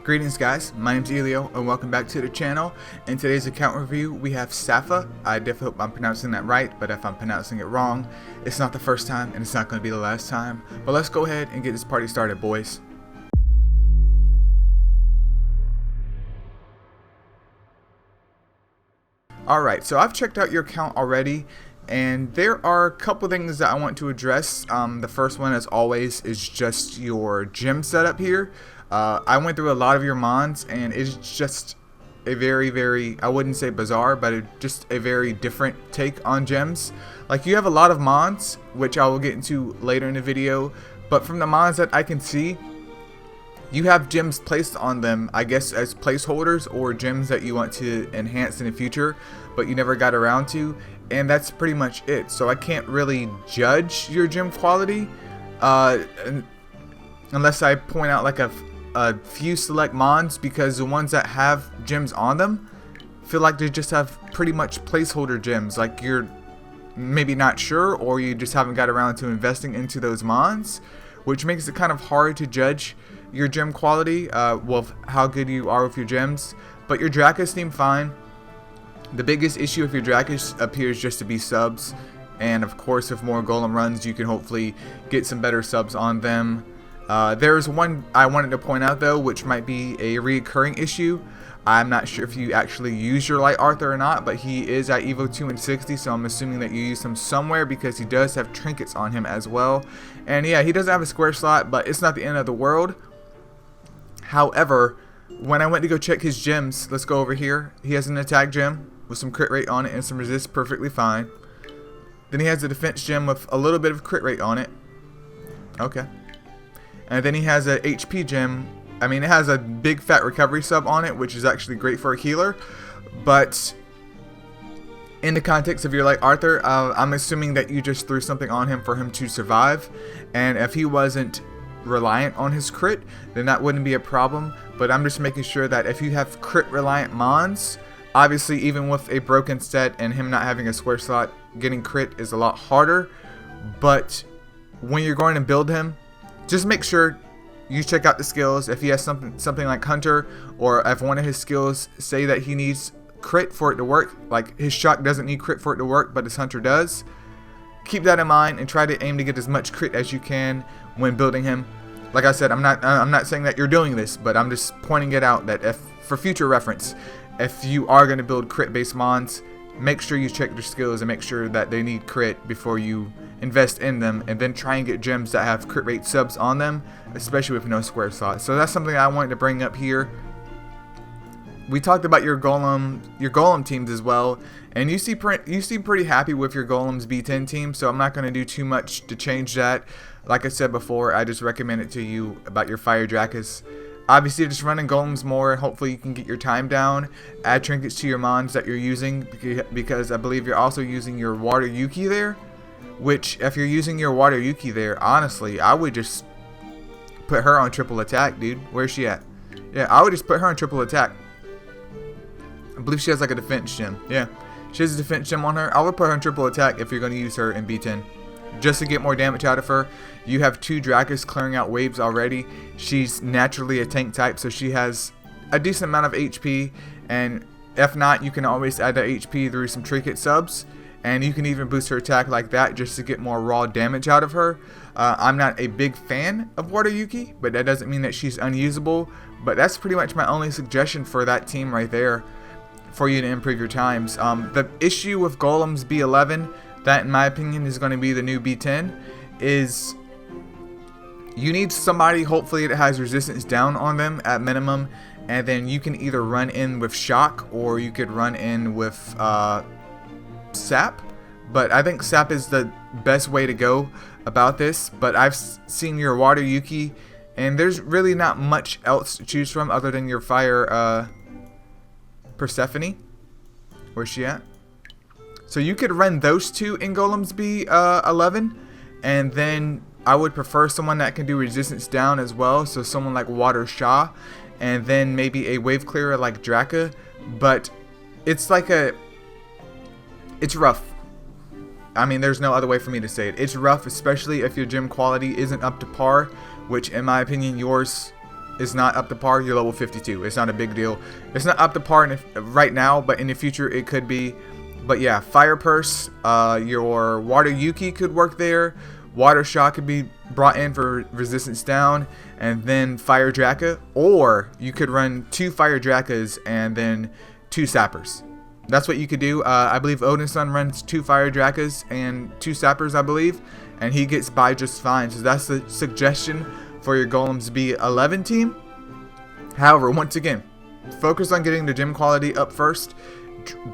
Greetings guys, my name's Eileo and welcome back to the channel. In today's account review we have Safaa. I definitely hope I'm pronouncing that right, but if I'm pronouncing it wrong, it's not the first time and it's not going to be the last time. But let's go ahead and get this party started, boys. Alright, so I've checked out your account already, and there are a couple things that I want to address. The first one, as always, is just your gym setup here. I went through a lot of your mons, and it's just a very, I wouldn't say bizarre, but just a very different take on gems. Like, you have a lot of mons, which I will get into later in the video, but from the mons that I can see, you have gems placed on them, I guess, as placeholders or gems that you want to enhance in the future, but you never got around to, and that's pretty much it. So I can't really judge your gem quality unless I point out like a few select mons, because the ones that have gems on them feel like they just have pretty much placeholder gems. Like, you're maybe not sure, or you just haven't got around to investing into those mons, which makes it kind of hard to judge your gem quality, well, how good you are with your gems. But your Dracos seem fine. The biggest issue with your Dracos appears just to be subs, and of course with more Golem runs you can hopefully get some better subs on them. There's one I wanted to point out though, which might be a recurring issue. I'm not sure if you actually use your Light Arthur or not, but he is at Evo 2 and 60, so I'm assuming that you use him somewhere, because he does have trinkets on him as well. And yeah, he doesn't have a square slot, but it's not the end of the world. However, when I went to go check his gems, let's go over here. He has an attack gem with some crit rate on it and some resist, perfectly fine. Then he has a defense gem with a little bit of crit rate on it. Okay. And then he has a HP gem. I mean, it has a big fat recovery sub on it, which is actually great for a healer. But in the context of your Light Arthur, I'm assuming that you just threw something on him for him to survive. And if he wasn't reliant on his crit, then that wouldn't be a problem. But I'm just making sure that if you have crit reliant mons, obviously even with a broken set and him not having a square slot, getting crit is a lot harder. But when you're going to build him, just make sure you check out the skills. If he has something like Hunter, or if one of his skills say that he needs crit for it to work, like his Shock doesn't need crit for it to work but his Hunter does, keep that in mind and try to aim to get as much crit as you can when building him. Like I said, I'm not saying that you're doing this, but I'm just pointing it out that if, for future reference, if you are going to build crit based mons, make sure you check their skills and make sure that they need crit before you invest in them, and then try and get gems that have crit rate subs on them, especially with no square slot. So that's something I wanted to bring up here. We talked about your golem teams as well, and you seem pretty happy with your Golem's B10 team, so I'm not going to do too much to change that. Like I said before, I just recommend it to you about your Fire Dracos. Obviously, just running Golems more, hopefully you can get your time down, add trinkets to your mons that you're using, because I believe you're also using your Water Yuki there, which, if you're using your Water Yuki there, honestly, I would just put her on triple attack, dude. Where's she at? Yeah, I would just put her on triple attack. I believe she has like a defense gem. Yeah, she has a defense gem on her. I would put her on triple attack if you're going to use her in B10. Just to get more damage out of her. You have two Dracos clearing out waves already. She's naturally a tank type, so she has a decent amount of HP, and if not, you can always add that HP through some trinket subs, and you can even boost her attack like that just to get more raw damage out of her. I'm not a big fan of Water Yuki, but that doesn't mean that she's unusable. But that's pretty much my only suggestion for that team right there, for you to improve your times. The issue with Golem's B11, that in my opinion is going to be the new B10, is you need somebody hopefully that has resistance down on them at minimum, and then you can either run in with Shock or you could run in with Sap. But I think Sap is the best way to go about this. But I've seen your Water Yuki, and there's really not much else to choose from other than your Fire Persephone. Where's she at? So you could run those two in Golem's B11, and then I would prefer someone that can do resistance down as well, so someone like Water Shah, and then maybe a wave clearer like Draka. But it's like it's rough. I mean, there's no other way for me to say it. It's rough, especially if your gym quality isn't up to par, which in my opinion yours is not up to par, you're level 52. It's not a big deal. It's not up to par right now, but in the future it could be. But yeah, Fire Purse, your Water Yuki could work there. Water Shot could be brought in for resistance down, and then Fire Draka, or you could run 2 Fire Drakas and then 2 Sappers. That's what you could do. I believe Odin's Son runs 2 Fire Drakas and 2 Sappers, I believe, and he gets by just fine. So that's the suggestion for your Golems B11 team. However, once again, focus on getting the gem quality up first.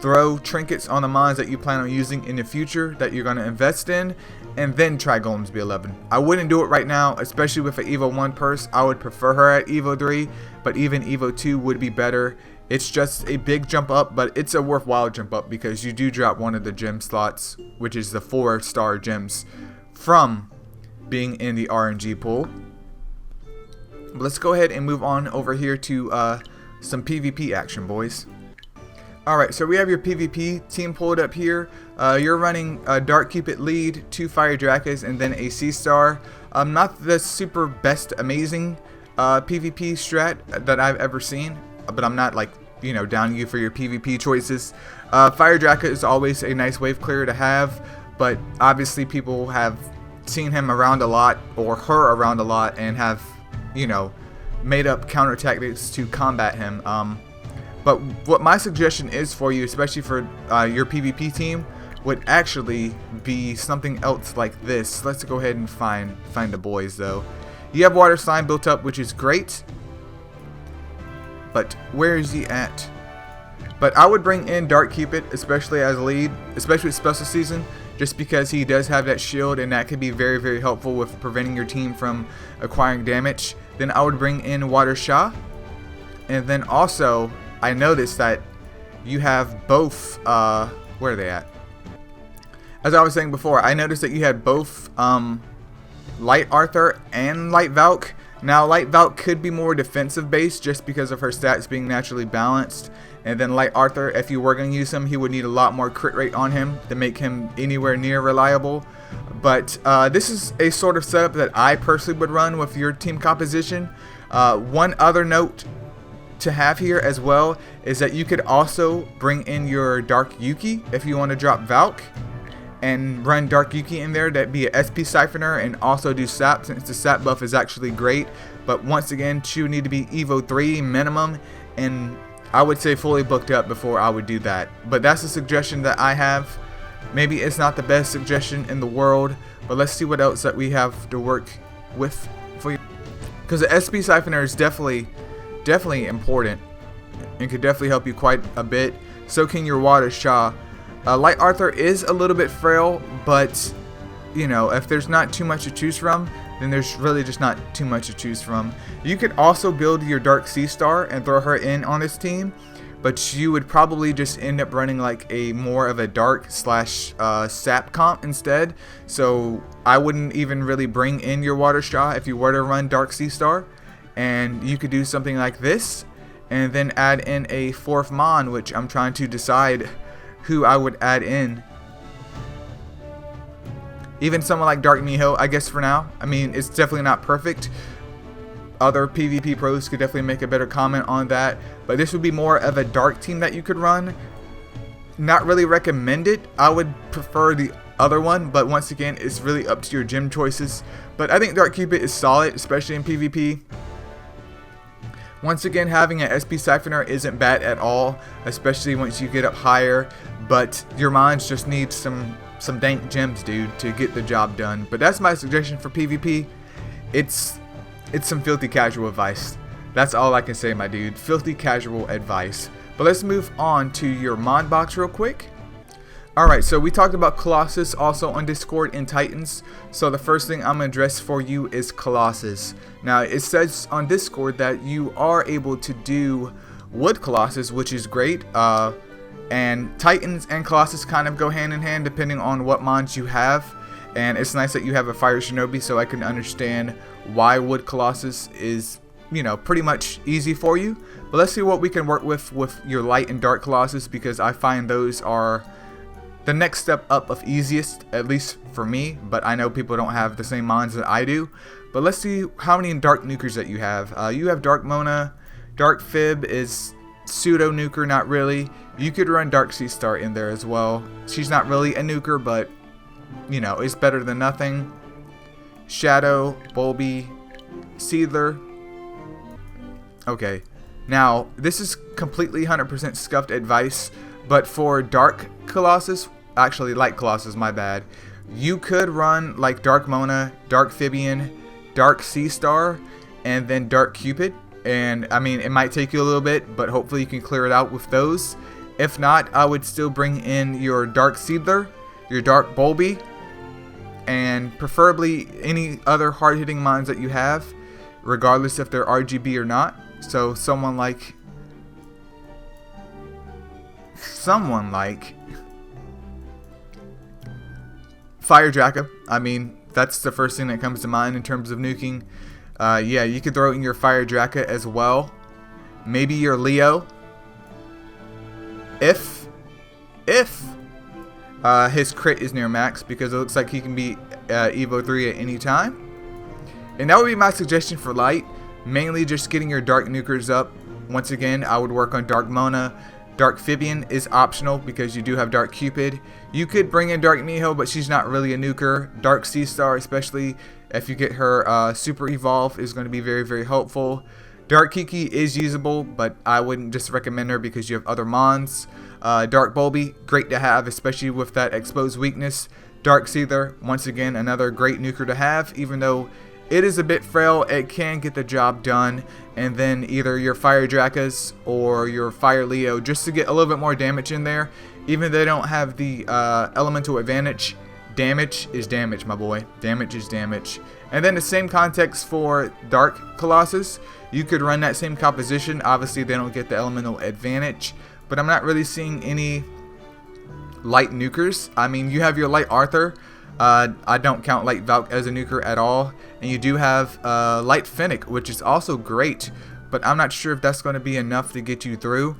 Throw trinkets on the mons that you plan on using in the future that you're going to invest in, and then try Golems B11. I wouldn't do it right now, especially with an Evo 1 purse. I would prefer her at Evo 3, but even Evo 2 would be better. It's just a big jump up, but it's a worthwhile jump up because you do drop one of the gem slots, which is the 4-star gems, from being in the RNG pool. But let's go ahead and move on over here to some PvP action, boys. Alright, so we have your PvP team pulled up here. You're running Dark Cupid lead, 2 Fire Drakas, and then a C-Star. Not the super best amazing PvP strat that I've ever seen, but I'm not like, you know, downing you for your PvP choices. Fire Draka is always a nice wave clear to have, but obviously people have seen him around a lot, or her around a lot, and have, you know, made up counter tactics to combat him. But what my suggestion is for you, especially for your PvP team, would actually be something else like this. Let's go ahead and find the boys though. You have Water Slime built up, which is great. But where is he at? But I would bring in Dark Cupid, especially as lead, especially with Special Season, just because he does have that shield, and that could be very, very helpful with preventing your team from acquiring damage. Then I would bring in Water Shah, and then also I noticed that you have both, where are they at? As I was saying before, I noticed that you had both Light Arthur and Light Valk. Now, Light Valk could be more defensive based just because of her stats being naturally balanced. And then Light Arthur, if you were going to use him, he would need a lot more crit rate on him to make him anywhere near reliable. But this is a sort of setup that I personally would run with your team composition. One other note to have here as well is that you could also bring in your Dark Yuki if you want to drop Valk and run Dark Yuki in there. That'd be a SP Siphoner and also do Sap, since the Sap buff is actually great. But once again, she would need to be Evo 3 minimum, and I would say fully booked up before I would do that. But that's a suggestion that I have. Maybe it's not the best suggestion in the world, but let's see what else that we have to work with for you, because the SP Siphoner is definitely important and could definitely help you quite a bit. So can your Water Shah. Light Arthur is a little bit frail, but you know, if there's not too much to choose from, then there's really just not too much to choose from. You could also build your Dark Sea Star and throw her in on this team, but you would probably just end up running like a more of a Dark slash Sap comp instead. So I wouldn't even really bring in your Water Shah if you were to run Dark Sea Star. And you could do something like this, and then add in a 4th Mon, which I'm trying to decide who I would add in. Even someone like Dark Miho, I guess, for now. I mean, it's definitely not perfect. Other PvP pros could definitely make a better comment on that. But this would be more of a Dark team that you could run. Not really recommended. I would prefer the other one, but once again, it's really up to your gym choices. But I think Dark Cupid is solid, especially in PvP. Once again, having an SP Siphoner isn't bad at all, especially once you get up higher, but your mons just need some dank gems, dude, to get the job done. But that's my suggestion for PvP. It's some filthy casual advice. That's all I can say, my dude. Filthy casual advice. But let's move on to your mod box real quick. Alright, so we talked about Colossus also on Discord and Titans. So the first thing I'm going to address for you is Colossus. Now, it says on Discord that you are able to do Wood Colossus, which is great. And Titans and Colossus kind of go hand in hand depending on what mods you have. And it's nice that you have a Fire Shinobi, so I can understand why Wood Colossus is, you know, pretty much easy for you. But let's see what we can work with your Light and Dark Colossus, because I find those are the next step up of easiest, at least for me, but I know people don't have the same mods that I do. But let's see how many dark nukers that you have. You have Dark Mona. Dark Fib is pseudo nuker, not really. You could run Dark Sea Star in there as well. She's not really a nuker, but you know, it's better than nothing. Shadow, Bulby, Seedler. Okay, now this is completely 100% scuffed advice, but for Dark Colossus, actually Light Colossus, my bad, you could run like Dark Mona, Dark Fibian, Dark Sea Star, and then Dark Cupid. And I mean, it might take you a little bit, but hopefully you can clear it out with those. If not, I would still bring in your Dark Seedler, your Dark Bulby, and preferably any other hard-hitting mons that you have, regardless if they're RGB or not. So someone like Fire Draka. I mean, that's the first thing that comes to mind in terms of nuking. Yeah, you could throw in your Fire Draka as well. Maybe your Leo. If his crit is near max, because it looks like he can be Evo 3 at any time. And that would be my suggestion for Light. Mainly just getting your Dark Nukers up. Once again, I would work on Dark Mona. Dark Fibian is optional because you do have Dark Cupid. You could bring in Dark Miho, but she's not really a nuker. Dark Sea Star, especially if you get her Super Evolve, is going to be very, very helpful. Dark Kiki is usable, but I wouldn't just recommend her because you have other mons. Dark Bulby, great to have, especially with that exposed weakness. Dark Seedler, once again, another great nuker to have, even though it is a bit frail, it can get the job done. And then either your Fire Drakas or your Fire Leo, just to get a little bit more damage in there. Even if they don't have the elemental advantage, damage is damage, my boy. Damage is damage. And then the same context for Dark Colossus. You could run that same composition. Obviously, they don't get the elemental advantage. But I'm not really seeing any light nukers. I mean, you have your Light Arthur. I don't count Light Valk as a nuker at all. And you do have Light Fennec, which is also great. But I'm not sure if that's going to be enough to get you through.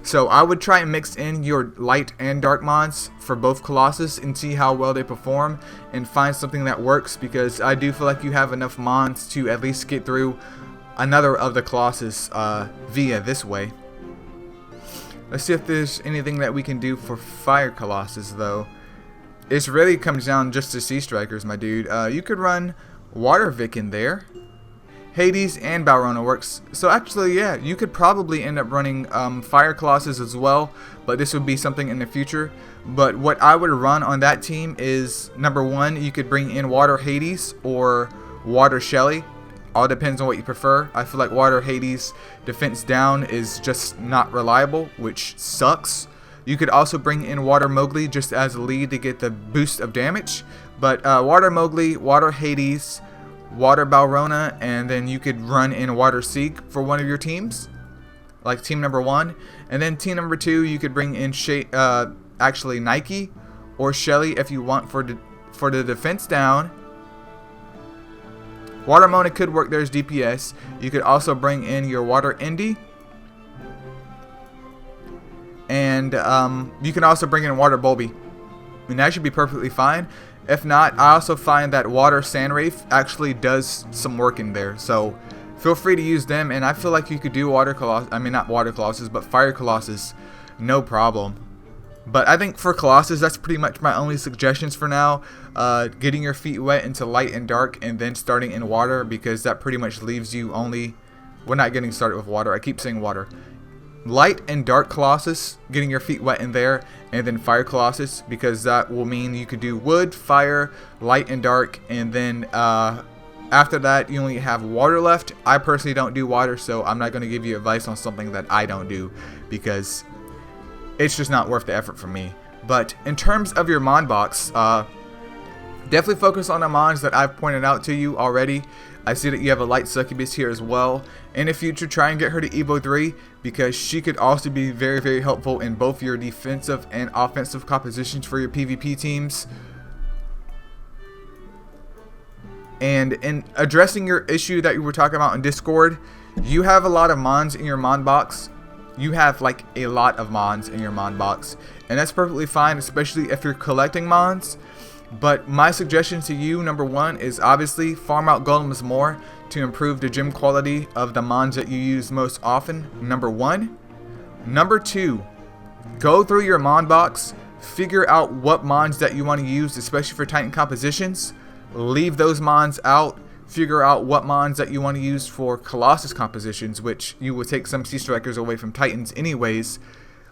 So I would try and mix in your Light and Dark mons for both Colossus and see how well they perform. And find something that works. Because I do feel like you have enough mons to at least get through another of the Colossus via this way. Let's see if there's anything that we can do for Fire Colossus, though. It really comes down just to Sea Strikers, my dude. You could run Water Vic in there. Hades and Balrona works. So actually, yeah, you could probably end up running Fire Colossus as well, but this would be something in the future. But what I would run on that team is, number one, you could bring in Water Hades or Water Shelly. All depends on what you prefer. I feel like Water Hades defense down is just not reliable, which sucks. You could also bring in Water Mowgli just as a lead to get the boost of damage. But Water Mowgli, Water Hades, Water Balrona, and then you could run in Water Seek for one of your teams, like team number one. And then team number two, you could bring in actually Nike or Shelly if you want for the defense down. Water Mona could work there as DPS. You could also bring in your Water Indy. And you can also bring in Water Bulby. And that should be perfectly fine. If not, I also find that Water Sandwraith actually does some work in there. So feel free to use them. And I feel like you could do Water Colossus. I mean, not Water Colossus, but Fire Colossus. No problem. But I think for Colossus, that's pretty much my only suggestions for now. Getting your feet wet into Light and Dark and then starting in Water, because that pretty much leaves you only... We're not getting started with Water. I keep saying Water. Light and Dark Colossus, getting your feet wet in there, and then Fire Colossus, because that will mean you could do Wood, Fire, Light, and Dark, and then after that you only have Water left. I personally don't do Water, so I'm not going to give you advice on something that I don't do, because it's just not worth the effort for me. But in terms of your mon box, definitely focus on the mons that I've pointed out to you already. I see that you have a Light Succubus here as well. In the future, try and get her to Evo 3, because she could also be very, very helpful in both your defensive and offensive compositions for your PvP teams. And in addressing your issue that you were talking about in Discord, you have a lot of mons in your mon box. You have like a lot of mons in your mon box, and that's perfectly fine, especially if you're collecting mons. But my suggestion to you, number one, is obviously farm out golems more to improve the gem quality of the mons that you use most often. Number one. Number two, go through your mon box, figure out what mons that you want to use, especially for Titan compositions. Leave those mons out. Figure out what mons that you want to use for Colossus compositions, which you will take some Sea Strikers away from Titans anyways.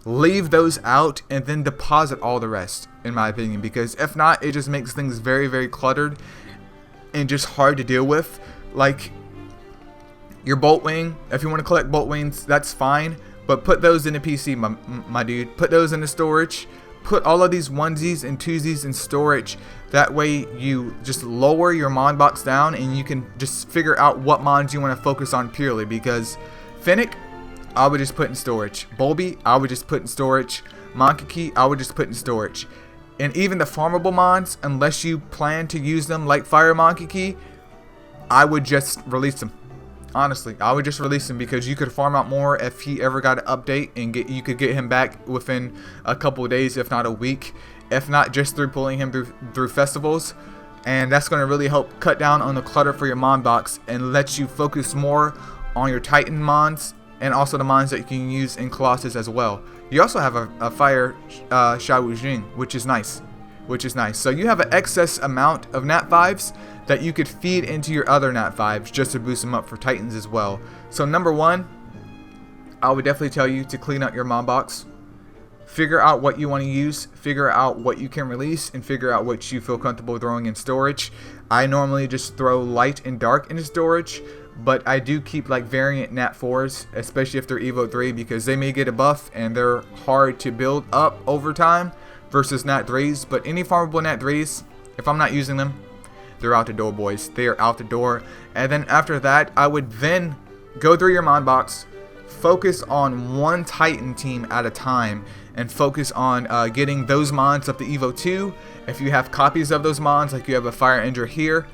Leave those out and then deposit all the rest, in my opinion, because if not, it just makes things very, very cluttered and just hard to deal with. Like your Bolt Wing, if you want to collect Bolt Wings, that's fine, but put those in a PC, my dude. Put those in the storage. Put all of these onesies and twosies in storage. That way you just lower your mon box down and you can just figure out what mons you want to focus on purely. Because Fennec, I would just put in storage. Bulby, I would just put in storage. Monkey, I would just put in storage. And even the farmable mons, unless you plan to use them like Fire Monkey, I would just release them. Honestly, I would just release him because you could farm out more if he ever got an update, and you could get him back within a couple of days, if not a week, if not just through pulling him through festivals. And that's going to really help cut down on the clutter for your mon box and let you focus more on your Titan mons and also the mons that you can use in Colossus as well. You also have a Fire Xiao Jing, which is nice. So you have an excess amount of Nat 5s that you could feed into your other Nat 5s just to boost them up for Titans as well. So number one, I would definitely tell you to clean out your mon box. Figure out what you want to use, figure out what you can release, and figure out what you feel comfortable throwing in storage. I normally just throw light and dark into storage, but I do keep like variant Nat 4s, especially if they're Evo 3, because they may get a buff and they're hard to build up over time versus Nat 3s. But any farmable Nat 3s, if I'm not using them, they're out the door, boys. They are out the door. And then after that, I would then go through your mon box, focus on one Titan team at a time, and focus on getting those mons up to Evo 2. If you have copies of those mons, like you have a Fire Endra here,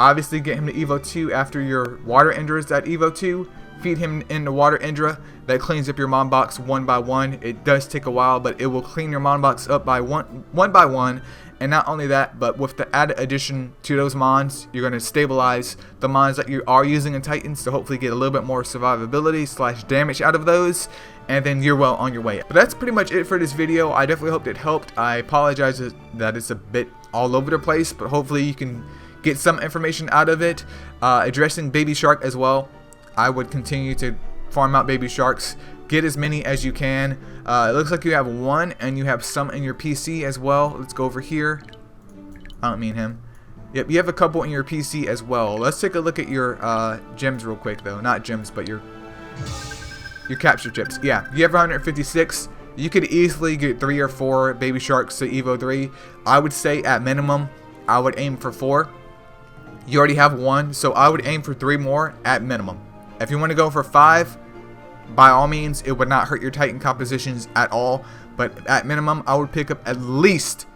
obviously get him to Evo 2 after your Water Endra is at Evo 2. Feed him in the Water Endra. That cleans up your mon box one by one. It does take a while, but it will clean your mon box up by one by one. And not only that, but with the added addition to those mons, you're going to stabilize the mons that you are using in Titans to hopefully get a little bit more survivability / damage out of those. And then you're well on your way. But that's pretty much it for this video. I definitely hoped it helped. I apologize that it's a bit all over the place, but hopefully you can get some information out of it. Addressing Baby Shark as well. I would continue to farm out Baby Sharks. Get as many as you can. It looks like you have one and you have some in your PC as well. Let's go over here. I don't mean him. Yep, you have a couple in your PC as well. Let's take a look at your gems real quick though. Not gems, but your capture chips. Yeah, you have 156. You could easily get 3 or 4 Baby Sharks to Evo 3. I would say at minimum, I would aim for 4. You already have 1, so I would aim for 3 more at minimum. If you want to go for 5, by all means, it would not hurt your Titan compositions at all. But at minimum, I would pick up at least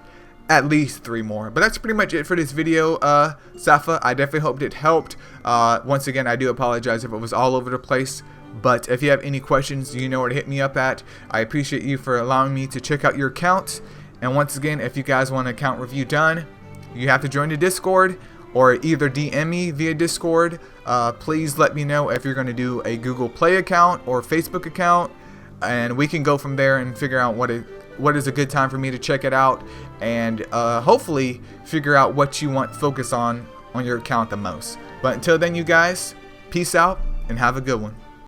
3 more. But that's pretty much it for this video, Safaa. I definitely hoped it helped. Once again, I do apologize if it was all over the place. But if you have any questions, you know where to hit me up at. I appreciate you for allowing me to check out your account. And once again, if you guys want an account review done, you have to join the Discord or either DM me via Discord. Please let me know if you're going to do a Google Play account or Facebook account, and we can go from there and figure out what is a good time for me to check it out, and hopefully figure out what you want focus on your account the most. But until then, you guys, peace out and have a good one.